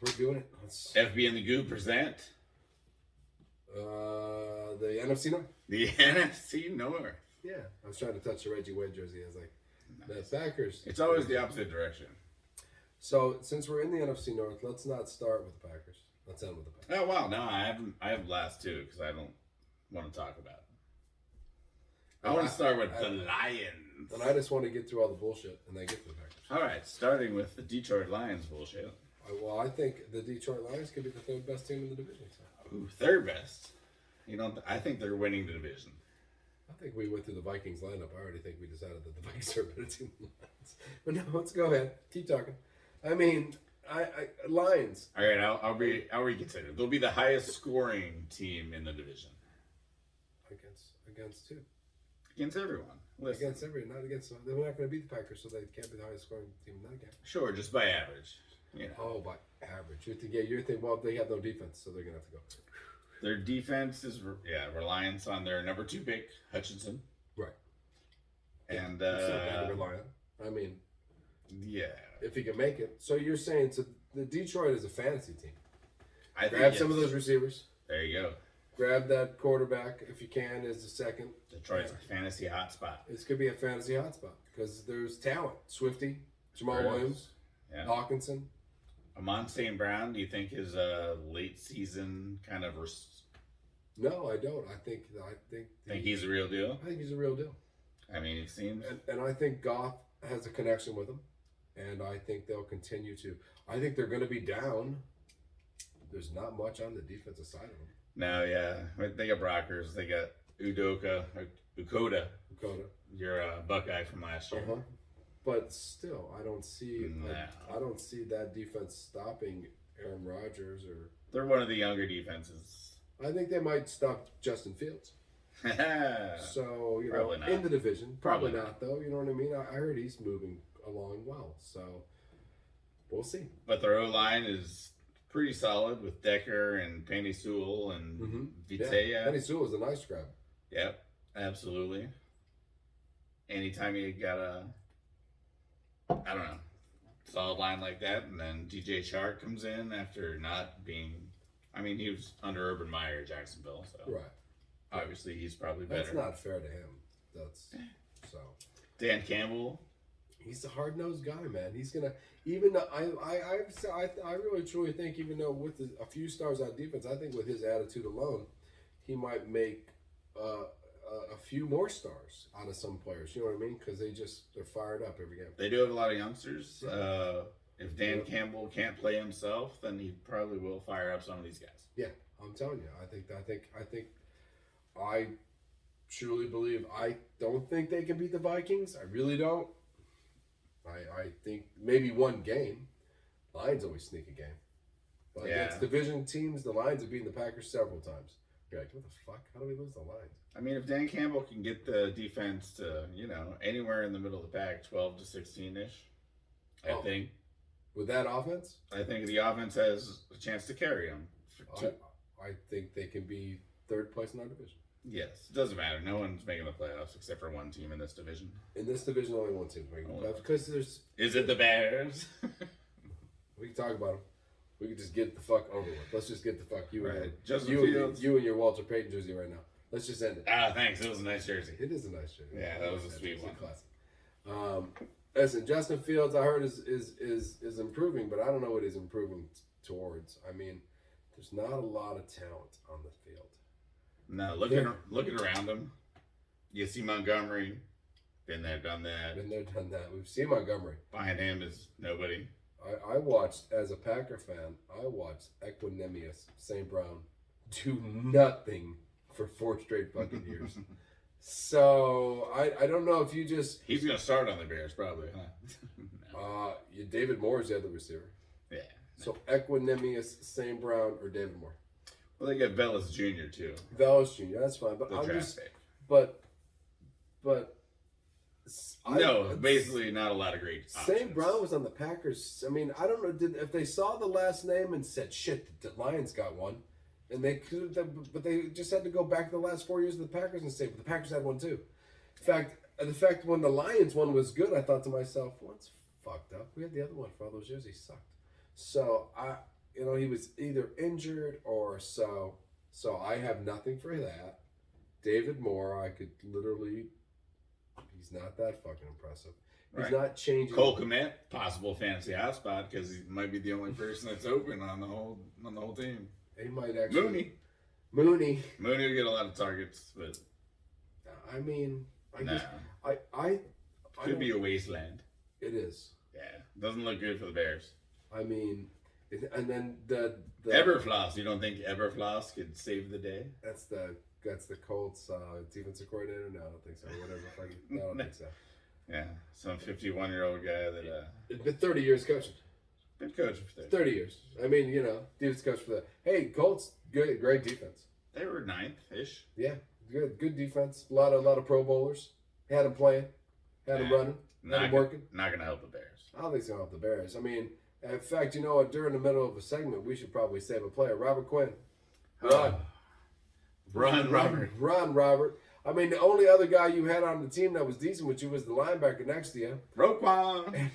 We're doing it. FB and the Goob present The NFC North. the NFC North. Yeah, I was trying to touch the Reggie White jersey. I was like, Nice. the Packers. It's always the opposite direction. So since we're in the NFC North, let's not start with the Packers. Let's end with the Packers. Oh wow, no, I haven't. I have last two because I don't want to talk about it. I want to start with the Lions. And I just want to get through all the bullshit and then get to the Packers. All right, starting with the Detroit Lions bullshit. Well, I think the Detroit Lions could be the third best team in the division. So. Ooh, third best. You know, I think they're winning the division. I think we went through the Vikings lineup. I already think we decided that the Vikings are a better team than the Lions. But no, let's go ahead. Keep talking. I mean, Lions. All right, I'll reconsider. They'll be the highest scoring team in the division Against who? against everyone. Listen, Against everyone, not against. They're not going to beat the Packers, so they can't be the highest scoring team in that game. sure, just by average. You know, Oh, by average. You're thinking, well, they have no defense, so they're going to have to go. their defense is reliance on their number 2 pick Hutchinson, Right. and It's not bad to rely on. I mean, yeah, if he can make it. So you're saying the Detroit is a fantasy team. I think Grab some yes. of those receivers. There you go. Grab that quarterback if you can as a second. Detroit's a fantasy hotspot. This could be a fantasy hotspot because there's talent. Swifty, Jamal There is. Williams, Yeah. Hawkinson. Amon St. Brown, do you think is a late season kind of? No, I don't. I think Think he's a real deal? I think he's a real deal. I mean, it seems. And I think Goff has a connection with him. And I think they'll continue to. I think they're going to be down. There's not much on the defensive side of them. No, yeah. They got Brockers. They got Udoka. Dakota. Your Buckeye from last year. Uh-huh. But still, I don't see. No. I don't see that defense stopping Aaron Rodgers or. They're one of the younger defenses. I think they might stop Justin Fields. So Probably not. in the division, probably Probably not though. You know what I mean? I heard he's moving along well, so we'll see. But their O-line is pretty solid with Decker and Penny Sewell and Vitea. Penny Sewell is a nice grab. Yep, absolutely. Anytime you got I don't know, solid line like that, and then DJ Shark comes in after not being, I mean, he was under Urban Meyer at Jacksonville, so Right. obviously he's probably better. That's not fair to him. That's so. Dan Campbell. He's a hard nosed guy, man. He's gonna even though I really truly think even though with a few stars on defense, I think with his attitude alone, he might make a few more stars out of some players. You know what I mean? Because they're fired up every game. They do have a lot of youngsters. If Dan Campbell can't play himself, then he probably will fire up some of these guys. Yeah, I'm telling you. I truly believe. I don't think they can beat the Vikings. I really don't. I think maybe one game. Lions always sneak a game. But against division teams, the Lions have beaten the Packers several times. You're like, what the fuck? How do we lose the Lions? I mean, if Dan Campbell can get the defense to, anywhere in the middle of the pack, 12 to 16-ish, I think. With that offense? I think the offense has a chance to carry them. I think they can be third place in our division. Yes, it doesn't matter. No one's making the playoffs except for one team in this division. In this division, only one team's making the playoffs because there's. Is it the Bears? We can talk about them. We can just get the fuck over with. Let's just get the fuck you right. You and your Walter Payton jersey right now. Let's just end it. Thanks. It was a nice jersey. It is a nice jersey. Yeah, that was a sweet one. Classic. Listen, Justin Fields, I heard is improving, but I don't know what he's improving towards. I mean, there's not a lot of talent on the field. No, looking around him, you see Montgomery. Been there, done that. Been there, done that. We've seen Montgomery. Behind him is nobody. I watched, as a Packer fan, Equanimous St. Brown do nothing for 4 straight fucking years. So, I don't know if you just... He's going to start on the Bears, probably, huh? No. David Moore is the other receiver. Yeah. So, Equanimous St. Brown or David Moore? Well, they got Vellis Jr. too. Vellis Jr. That's fine, but I'm just... But... basically not a lot of great options. St. Brown was on the Packers. I mean, I don't know if they saw the last name and said, shit, the Lions got one. And they could, but they just had to go back to the last 4 years of the Packers and say, but the Packers had one too. In fact, when the Lions one was good, I thought to myself, well, it's fucked up. We had the other one for all those years. He sucked. So, he was either injured or so. So I have nothing for that. David Moore, I could literally. He's not that fucking impressive. He's not changing. Cole Kmet, possible fantasy hotspot because he might be the only person that's open on the whole team. He might actually. Mooney will get a lot of targets, but I mean, nah. I could be a wasteland. It is. Yeah, doesn't look good for the Bears. I mean, and then the Eberfloss. You don't think Eberfloss could save the day? That's the Colts defensive coordinator. No, I don't think so. Whatever. No, I don't think so. Yeah, some 51-year-old guy that it's been 30 years coaching. Been coaching for 30 years. I mean, defense coach for that. Hey, Colts, great defense. They were 9th-ish. Yeah, good defense. A lot of Pro Bowlers. Had them playing. Had them running. Had them working. Not gonna help the Bears. I don't think it's gonna help the Bears. I mean, in fact, you know what? During the middle of a segment, we should probably save a player. Robert Quinn. Run, Robert. Run, Robert. I mean, the only other guy you had on the team that was decent with you was the linebacker next to you. Roquan.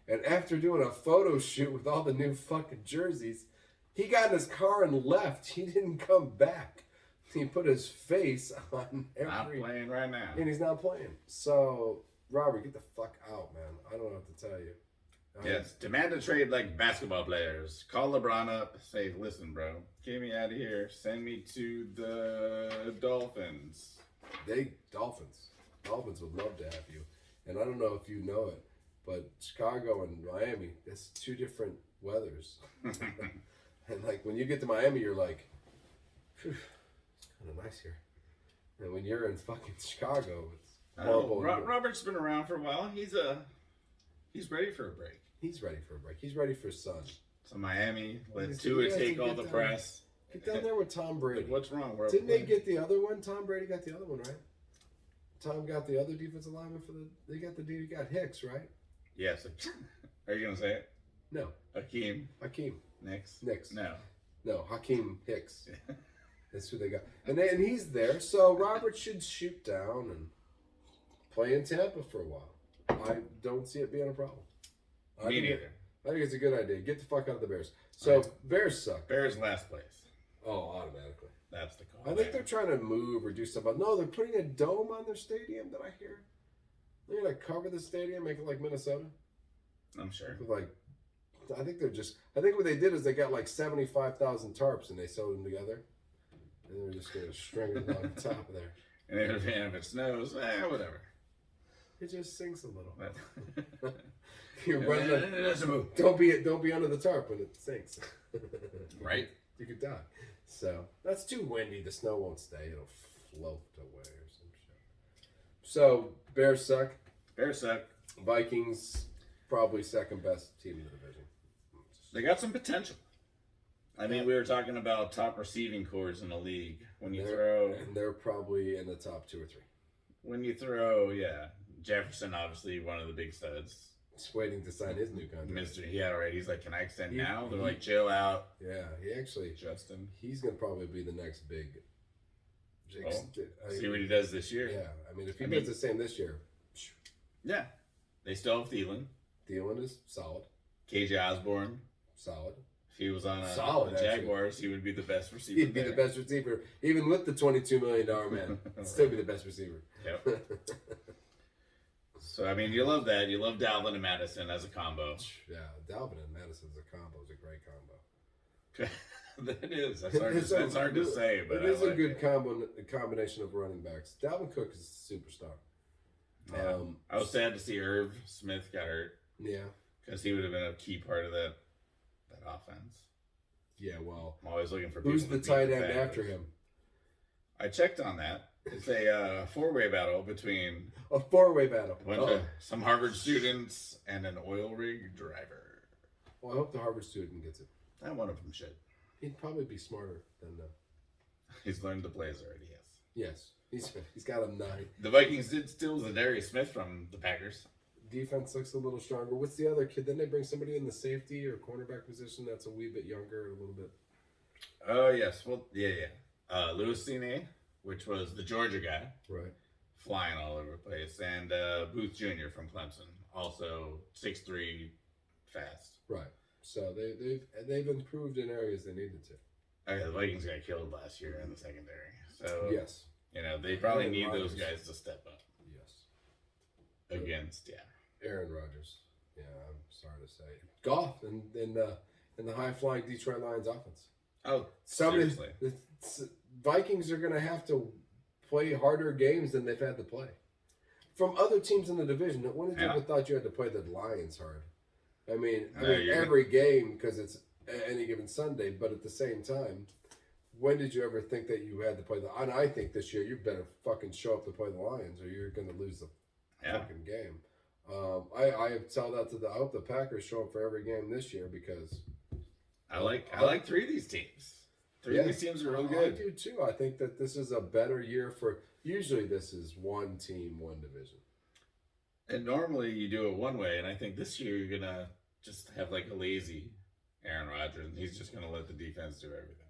And after doing a photo shoot with all the new fucking jerseys, he got in his car and left. He didn't come back. He put his face on every... Not playing right now. And he's not playing. So, Robert, get the fuck out, man. I don't know what to tell you. Yes, demand a trade like basketball players. Call LeBron up. Say, listen, bro, get me out of here. Send me to the Dolphins. Dolphins would love to have you. And I don't know if you know it, but Chicago and Miami, that's two different weathers. And like when you get to Miami, you're like, it's kind of nice here. And when you're in fucking Chicago, it's horrible. Robert's been around for a while. He's ready for a break. He's ready for a break. He's ready for sun. So Miami, let Tua take all the press. Get down there with Tom Brady. Like, what's wrong? Didn't they get the other one? Tom Brady got the other one, right? Tom got the other defensive lineman for the. They got the dude who got Hicks, right? Yes. Are you gonna say it? No. Hakeem. Knicks. No, Hakeem Hicks. That's who they got. And he's there, so Robert should shoot down and play in Tampa for a while. I don't see it being a problem. Me neither. I think it's a good idea. Get the fuck out of the Bears. So, Bears suck. Bears last place. Oh, automatically. That's the call. I think they're trying to move or do something. No, they're putting a dome on their stadium, did I hear? They're going to cover the stadium, make it like Minnesota. I'm sure. I think what they did is they got like 75,000 tarps and they sewed them together. And they're just going to string it on the top of there. And if it snows, whatever. It just sinks a little. But You're running. It doesn't move. Don't be under the tarp when it sinks. Right. You could die. So that's too windy. The snow won't stay. It'll float away or some shit. So Bears suck. Vikings probably second best team in the division. They got some potential. I mean, we were talking about top receiving cores in the league. And they're probably in the top 2 or 3. When you throw, Jefferson, obviously one of the big studs. Just waiting to sign his new contract. He's like, can I extend now? They're like, chill out. Yeah, Justin. He's going to probably be the next big. See what he does this year. Yeah, I mean, if he does the same this year. Yeah. They still have Thielen. Thielen is solid. KJ Osborne. Solid. If he was on the Jaguars, he would be the best receiver. He'd be the best receiver. Even with the $22 million man, he'd still be the best receiver. Yep. So, I mean, you love that. You love Dalvin and Madison as a combo. Yeah, Dalvin and Madison as a combo is a great combo. That is. That's hard to say, but it is a good combination of running backs. Dalvin Cook is a superstar. Yeah. I was sad to see Irv Smith got hurt. Yeah. Because he would have been a key part of that offense. Yeah, well. I'm always looking for people. Who's the tight end after him? I checked on that. It's a four-way battle between... A four-way battle. Some Harvard students and an oil rig driver. Well, I hope the Harvard student gets it. And one of them should. He'd probably be smarter than them. He's learned the plays already, yes. Yes. He's got a 9. The Vikings did steal Zadarius Smith from the Packers. Defense looks a little stronger. What's the other kid? Then they bring somebody in the safety or cornerback position that's a wee bit younger, a little bit. Oh, yes. Well, yeah. Louis Cine, which was the Georgia guy. Right. Flying all over the place. And Booth Jr. from Clemson. Also 6'3", fast. Right. So they've improved in areas they needed to. Okay, the Vikings got killed last year in the secondary, so Yes. they probably Aaron need Rodgers. those guys to step up Yes. against Aaron Rodgers. Yeah, I'm sorry to say. Goff in the high flying Detroit Lions offense. Oh, Somebody, seriously. the Vikings are going to have to play harder games than they've had to play. From other teams in the division, when did you ever thought you had to play the Lions hard? I mean, every game because it's any given Sunday, but at the same time, when did you ever think that you had to play the? And I think this year you better fucking show up to play the Lions, or you're going to lose the fucking game. I have told that I hope the Packers show up for every game this year because I like three of these teams. Three of these teams are real good. I do too. I think that this is a better year for. Usually, this is one team, one division. And normally you do it one way, and I think this year you're gonna just have like a lazy Aaron Rodgers, and he's just gonna let the defense do everything.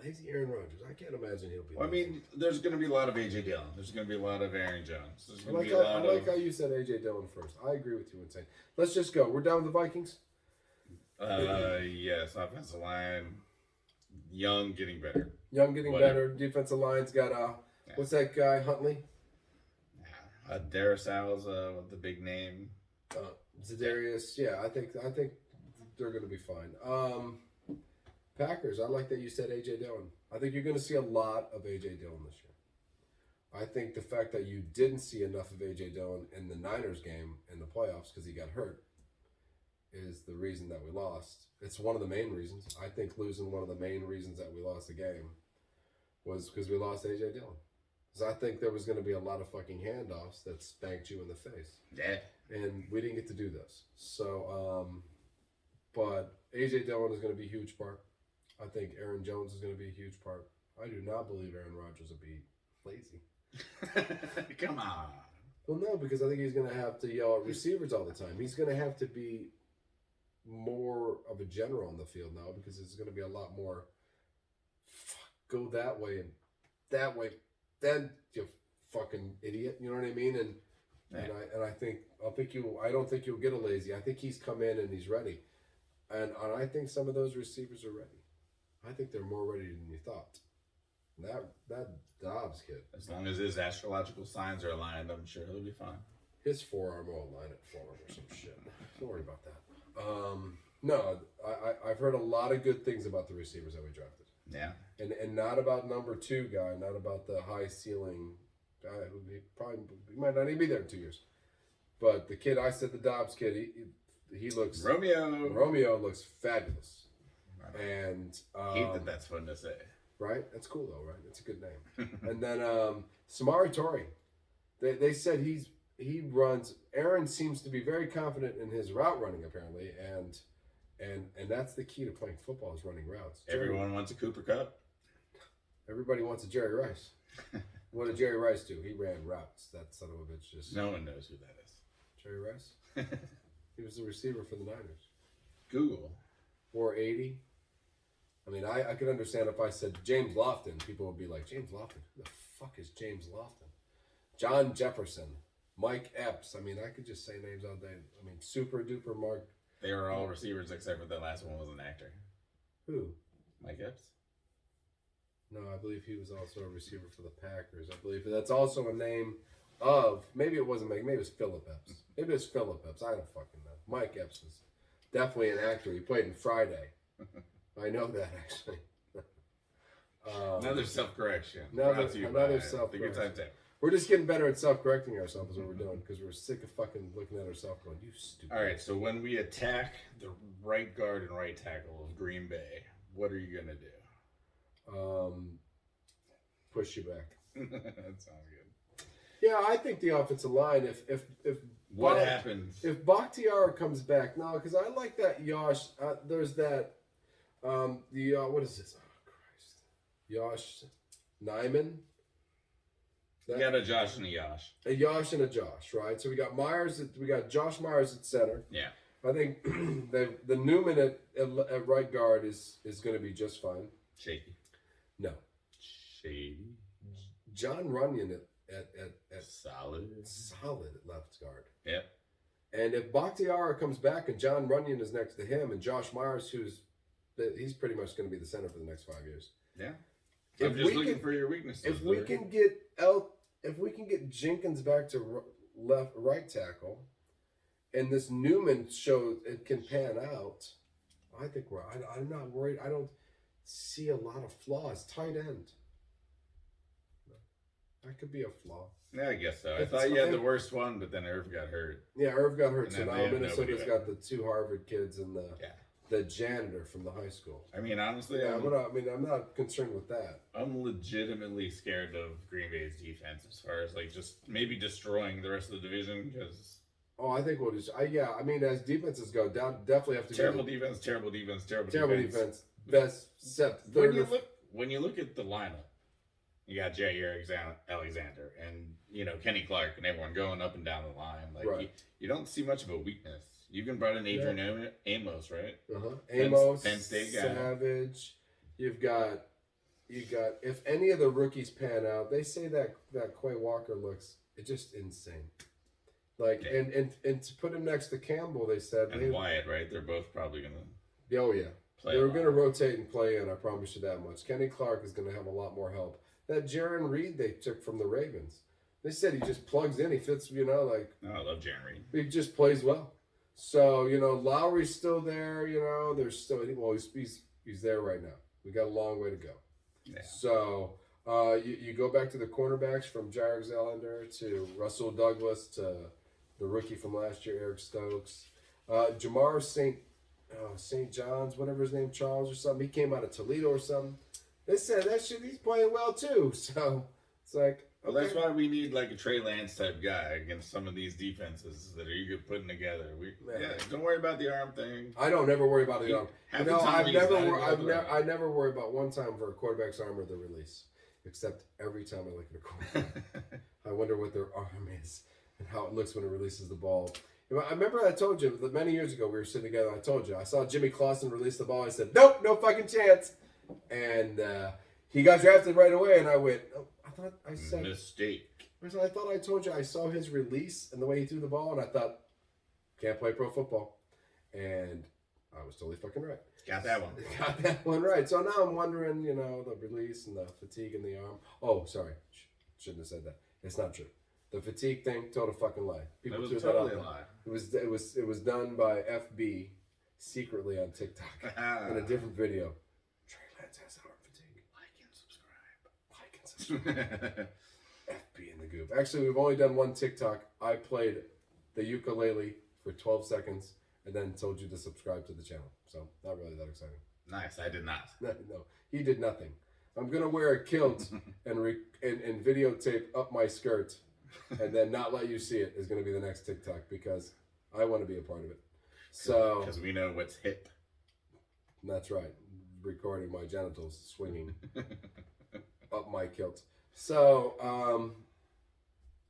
Lazy Aaron Rodgers. I can't imagine he'll be. Well, I mean, there's gonna be a lot of AJ Dillon. There's gonna be a lot of Aaron Jones. There's I gonna like, be a lot I like how you said AJ Dillon first. I agree with you in saying. Let's just go. We're done with the Vikings. Yes, offensive line, young, getting better. Young getting better. Defensive line's got what's that guy Huntley? Darisal's the big name. Zadarius. Yeah, I think they're going to be fine. Packers. I like that you said AJ Dillon. I think you're going to see a lot of AJ Dillon this year. I think the fact that you didn't see enough of AJ Dillon in the Niners game in the playoffs because he got hurt is the reason that we lost. It's one of the main reasons. I think losing one of the main reasons that we lost the game was because we lost AJ Dillon. Because I think there was going to be a lot of fucking handoffs that spanked you in the face. Yeah. And we didn't get to do those. So, but AJ Dillon is going to be a huge part. I think Aaron Jones is going to be a huge part. I do not believe Aaron Rodgers will be lazy. Come on. Well, no, because I think he's going to have to yell at receivers all the time. He's going to have to be more of a general on the field now because it's going to be a lot more go that way and that way. Then you fucking idiot. You know what I mean? And I don't think you'll get a lazy. I think he's come in and he's ready. And I think some of those receivers are ready. I think they're more ready than you thought. That Dobbs kid. As long as his astrological signs are aligned, I'm sure he'll be fine. His forearm will align at forearm or some shit. Don't worry about that. No, I've heard a lot of good things about the receivers that we drafted. Yeah. And not about number 2 guy, not about the high ceiling guy who he might not even be there in 2 years. But the kid, I said the Dobbs kid, he looks Romeo looks fabulous. And I hate that's fun to say. Right? That's cool though, right? It's a good name. And then Samari Torrey. They said he runs. Aaron seems to be very confident in his route running apparently, and that's the key to playing football is running routes. Everyone wants a Cooper Kupp. Everybody wants a Jerry Rice. What did Jerry Rice do? He ran routes. That son of a bitch just. No one knows who that is. Jerry Rice. He was the receiver for the Niners. Google. 480. I mean, I could understand if I said James Lofton, people would be like, James Lofton? Who the fuck is James Lofton? John Jefferson, Mike Epps. I mean, I could just say names all day. I mean, Super Duper Mark. They were all receivers except for the last one was an actor. Who? Mike Epps? No, I believe he was also a receiver for the Packers. I believe that's also a name of, maybe it wasn't Mike, maybe it was Philip Epps. Maybe it was Philip Epps. I don't fucking know. Mike Epps was definitely an actor. He played in Friday. I know that actually. Another self-correction. Another self-correction. We're just getting better at self-correcting ourselves is what we're doing because we're sick of fucking looking at ourselves going, you stupid. All right, so when we attack the right guard and right tackle of Green Bay, what are you going to do? Push you back. That sounds good. Yeah, I think the offensive line, if what happens? If Bakhtiari comes back, no, because I like that Yosh. There's that, what is this? Oh, Christ. Yosh Nyman. You got a Josh and a Yosh. A Yosh and a Josh, right? So we got Josh Myers at center. Yeah. I think the Newman at right guard is going to be just fine. Shaky. No. Shady. John Runyon at solid at left guard. Yep. And if Bakhtiari comes back and John Runyon is next to him and Josh Myers, he's pretty much going to be the center for the next 5 years. Yeah. I'm just looking for your weaknesses. If we can get Jenkins back to right tackle, and this Newman shows it can pan out, I think I'm not worried. I don't see a lot of flaws. Tight end. That could be a flaw. Yeah, I guess so. I thought you had the worst one, but then Irv got hurt. Yeah, Irv got hurt. And So then now Minnesota's got the 2 Harvard kids and the janitor from the high school. I mean, honestly, yeah, I'm not concerned with that. I'm legitimately scared of Green Bay's defense as far as like just maybe destroying the rest of the division because. Oh, I think we'll just. I mean, as defenses go, definitely have to. Terrible defense. Best set third. When you look at the lineup, you got Jair Alexander and Kenny Clark and everyone going up and down the line. Like right. you don't see much of a weakness. You even brought in Adrian Amos, right? Amos, Penn State guy. Savage. You got. If any of the rookies pan out, they say that Quay Walker looks just insane. Like and to put him next to Campbell, they said and Wyatt, right? They're both probably gonna. Oh yeah, they're gonna rotate and play in. I promise you that much. Kenny Clark is gonna have a lot more help. That Jaron Reed they took from the Ravens. They said he just plugs in. He fits. I love Jaron Reed. He just plays well. So Lowry's still there. There's still he's there right now. We got a long way to go. Yeah. So you go back to the cornerbacks from Jair Alexander to Russell Douglas to the rookie from last year, Eric Stokes. Jamar St. John's, whatever his name, Charles or something. He came out of Toledo or something. They said he's playing well too. So it's like, well, that's why we need like a Trey Lance type guy against some of these defenses that are you putting together. Don't worry about the arm thing. I don't never worry about the arm. I never worry about one time for a quarterback's arm or the release, except every time I look at a quarterback. I wonder what their arm is and how it looks when it releases the ball. I remember I told you that many years ago we were sitting together. I told you I saw Jimmy Clausen release the ball. I said, "Nope, no fucking chance." And he got drafted right away. And I went, "Oh, I thought I said mistake." I thought I told you I saw his release and the way he threw the ball, and I thought can't play pro football. And I was totally fucking right. Got that one right. So now I'm wondering, the release and the fatigue in the arm. Oh, sorry, shouldn't have said that. It's not true. The fatigue thing, total fucking lie. People threw that out. It was done by FB secretly on TikTok in a different video. Trey Lance has arm fatigue. Like and subscribe. FB in the goob. Actually, we've only done one TikTok. I played the ukulele for 12 seconds and then told you to subscribe to the channel. So not really that exciting. Nice. I did not. No, he did nothing. I'm gonna wear a kilt and videotape up my skirt. And then not let you see it is going to be the next TikTok because I want to be a part of it. So because we know what's hip. That's right. Recording my genitals swinging up my kilt. So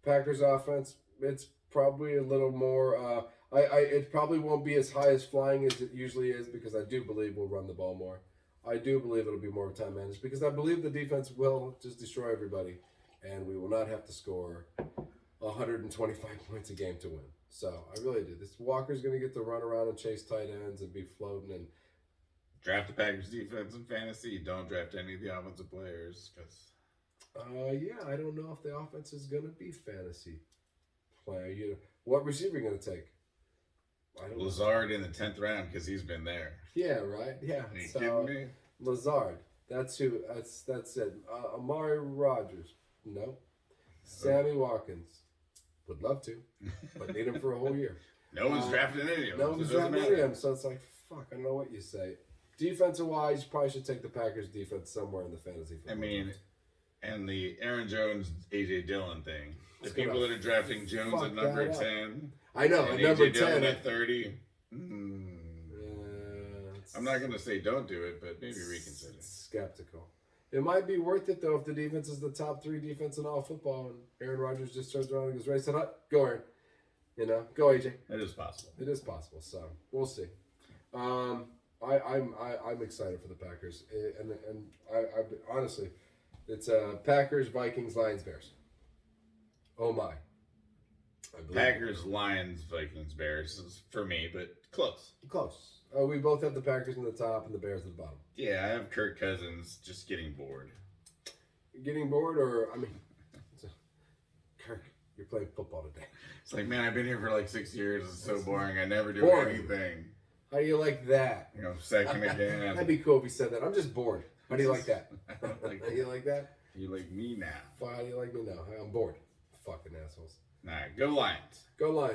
Packers offense, it's probably a little more. It probably won't be as high as flying as it usually is because I do believe we'll run the ball more. I do believe it'll be more time managed because I believe the defense will just destroy everybody. And we will not have to score 125 points a game to win. So I really do. This Walker's going to get to run around and chase tight ends and be floating and draft the Packers defense in fantasy. Don't draft any of the offensive players because. I don't know if the offense is going to be fantasy player. What receiver are you going to take? Lazard in the 10th round because he's been there. Yeah, right. Yeah. Are you kidding me? Lazard. That's who. That's it. Amari Rodgers. No. Sammy Watkins. Would love to, but need him for a whole year. No one's drafting any of them. No one's drafting any of them, so it's like, fuck, I don't know what you say. Defensive-wise, you probably should take the Packers defense somewhere in the fantasy football. I mean, and the Aaron Jones, A.J. Dillon thing. The people that are drafting Jones at number 10. I know, at number 10. Dillon at 30. I'm not going to say don't do it, but maybe reconsider. Skeptical. It might be worth it, though, if the defense is the top 3 defense in all football and Aaron Rodgers just turns around and goes, right, set up, go Aaron. Go AJ. It is possible. It is possible, so we'll see. I'm excited for the Packers. And I honestly, it's Packers, Vikings, Lions, Bears. Oh, my. I believe Packers, Lions, Vikings, Bears is for me, but close. Close. Oh, we both have the Packers in the top and the Bears at the bottom. Yeah, I have Kirk Cousins just getting bored. Getting bored, or Kirk, you're playing football today. It's like, man, I've been here for like 6 years. It's so boring. I never do Boring. anything. How do you like that? You know, second again. That'd be cool if he said that. I'm just bored. How do you like that? I don't like How do you like that? You like me now. How do you like me now? I'm bored. Fucking assholes. All right, go Lions. Go Lions.